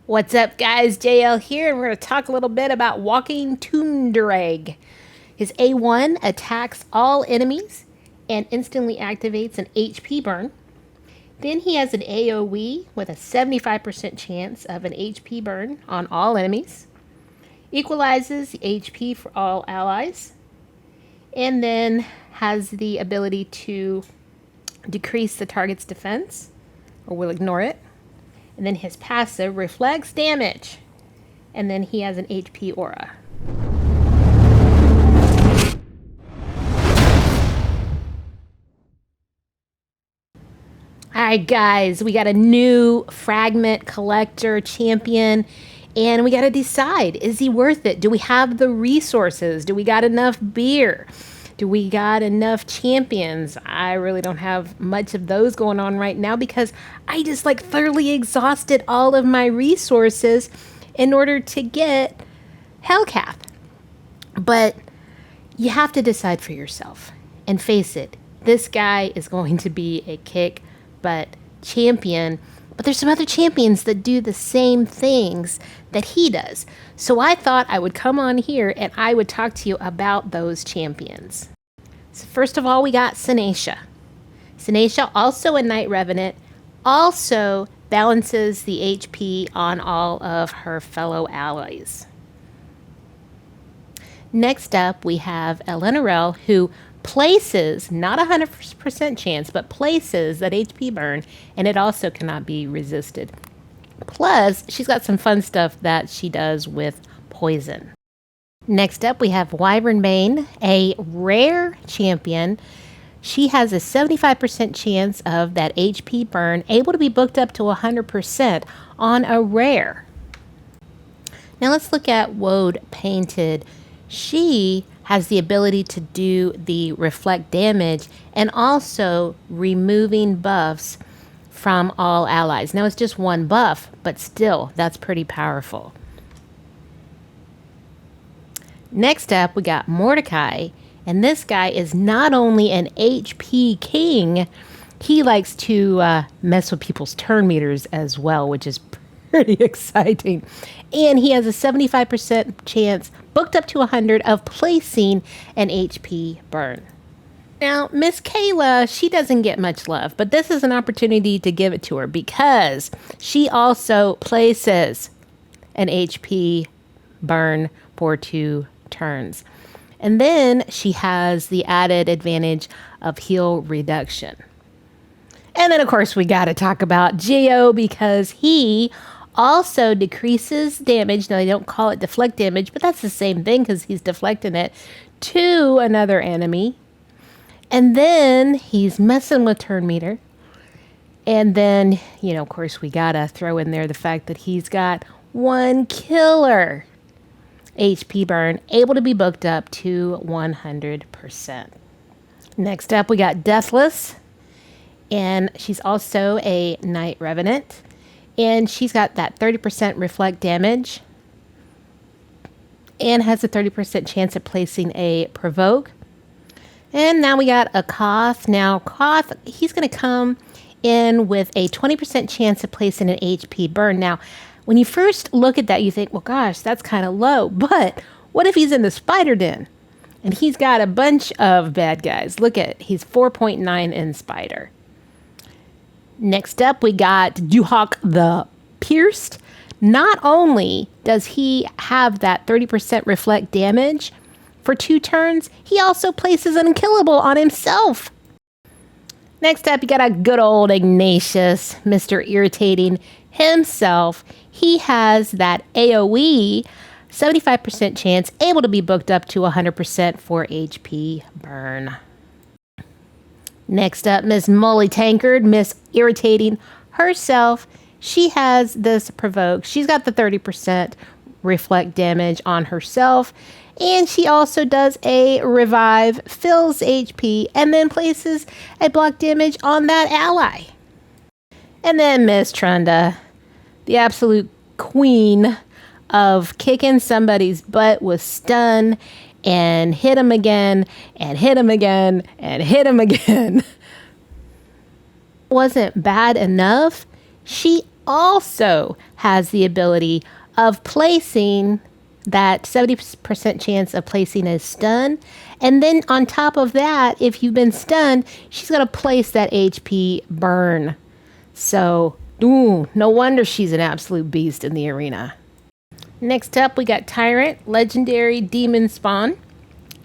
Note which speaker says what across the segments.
Speaker 1: What's up, guys? Jael here, and we're going to talk a little bit about Walking Tomb Greng. His A1 attacks all enemies and instantly activates an HP burn. Then he has an AoE with a 75% chance of an HP burn on all enemies. Equalizes the HP for all allies. And then has the ability to decrease the target's defense, or will ignore it. And then his passive reflects damage. And then he has an HP aura. Alright guys, we got a new fragment collector champion. And we got to decide, is he worth it? Do we have the resources? Do we got enough beer? Do we got enough champions? I really don't have much of those going on right now because I just thoroughly exhausted all of my resources in order to get Hellcath. But you have to decide for yourself and face it. This guy is going to be a kick butt champion, but there's some other champions that do the same things that he does. So I thought I would come on here and I would talk to you about those champions. So first of all, we got Senesha. Senesha, also a Night Revenant, also balances the HP on all of her fellow allies. Next up, we have Eleanor, who places, not 100% chance, but places that HP burn, and it also cannot be resisted. Plus, she's got some fun stuff that she does with poison. Next up, we have Wyvernbane, a rare champion. She has a 75% chance of that HP burn, able to be booked up to 100% on a rare. Now let's look at Woad Painted. She has the ability to do the reflect damage and also removing buffs from all allies. Now it's just one buff, but still, that's pretty powerful. Next up, we got Mordecai, and this guy is not only an HP king, he likes to mess with people's turn meters as well, which is pretty exciting. And he has a 75% chance, booked up to 100, of placing an HP burn. Now, Miss Kayla, she doesn't get much love, but this is an opportunity to give it to her because she also places an HP burn for 2 turns. And then she has the added advantage of heal reduction. And then, of course, we got to talk about Geo because he also decreases damage. Now, they don't call it deflect damage, but that's the same thing because he's deflecting it to another enemy. And then he's messing with turn meter. And then, of course, we got to throw in there the fact that he's got 1 killer HP burn, able to be booked up to 100%. Next up, we got Deathless. And she's also a Night Revenant. And she's got that 30% reflect damage and has a 30% chance of placing a provoke. And now we got a Koth. Now, Koth, he's going to come in with a 20% chance of placing an HP burn. Now, when you first look at that, you think, well, gosh, that's kind of low. But what if he's in the spider den and he's got a bunch of bad guys? Look at, he's 4.9 in spider. Next up, we got Duhawk the Pierced. Not only does he have that 30% reflect damage for 2 turns, he also places an unkillable on himself. Next up, you got a good old Ignatius, Mr. Irritating himself. He has that AoE, 75% chance, able to be booked up to 100% for HP burn. Next up, Miss Molly Tankard, Miss Irritating herself. She has this provoke. She's got the 30% reflect damage on herself. And she also does a revive, fills HP, and then places a block damage on that ally. And then Miss Trunda, the absolute queen of kicking somebody's butt with stun and hit him again, and hit him again, and hit him again. Wasn't bad enough. She also has the ability of placing that 70% chance of placing a stun. And then on top of that, if you've been stunned, she's going to place that HP burn. So, no wonder she's an absolute beast in the arena. Next up, we got Tyrant, Legendary Demon Spawn.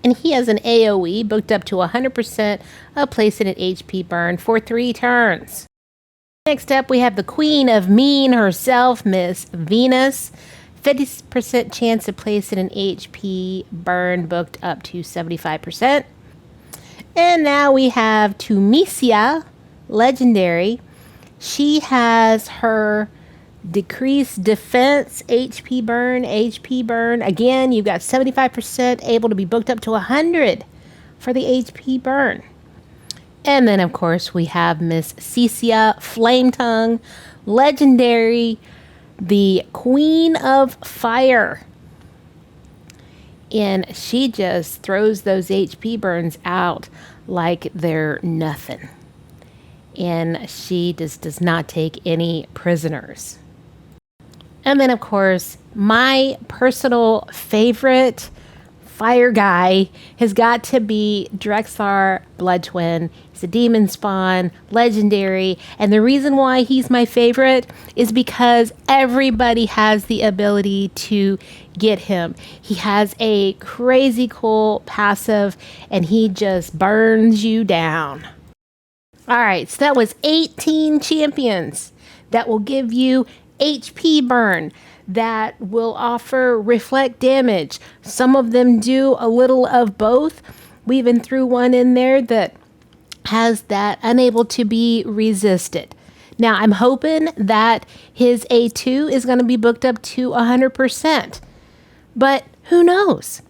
Speaker 1: And he has an AoE booked up to 100% of placing an HP burn for 3 turns. Next up, we have the Queen of Mean herself, Miss Venus. 50% chance of placing an HP burn booked up to 75%. And now we have Tunisia, Legendary. She has her decreased defense, HP burn. Again, you've got 75% able to be booked up to 100 for the HP burn. And then, of course, we have Miss Cecia, Flame Tongue, Legendary, the Queen of Fire. And she just throws those HP burns out like they're nothing. And she just does not take any prisoners. And then, of course, my personal favorite fire guy has got to be Drexar Blood Twin. He's a demon spawn, legendary. And the reason why he's my favorite is because everybody has the ability to get him. He has a crazy cool passive and he just burns you down. All right, so that was 18 champions that will give you HP burn, that will offer reflect damage. Some of them do a little of both. We even threw one in there that has that unable to be resisted. Now, I'm hoping that his A2 is going to be booked up to 100%. But who knows?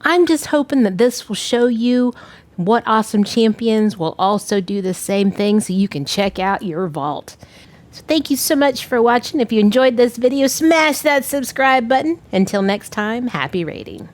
Speaker 1: I'm just hoping that this will show you what awesome champions will also do the same thing so you can check out your vault. So thank you so much for watching. If you enjoyed this video, smash that subscribe button. Until next time, happy raiding.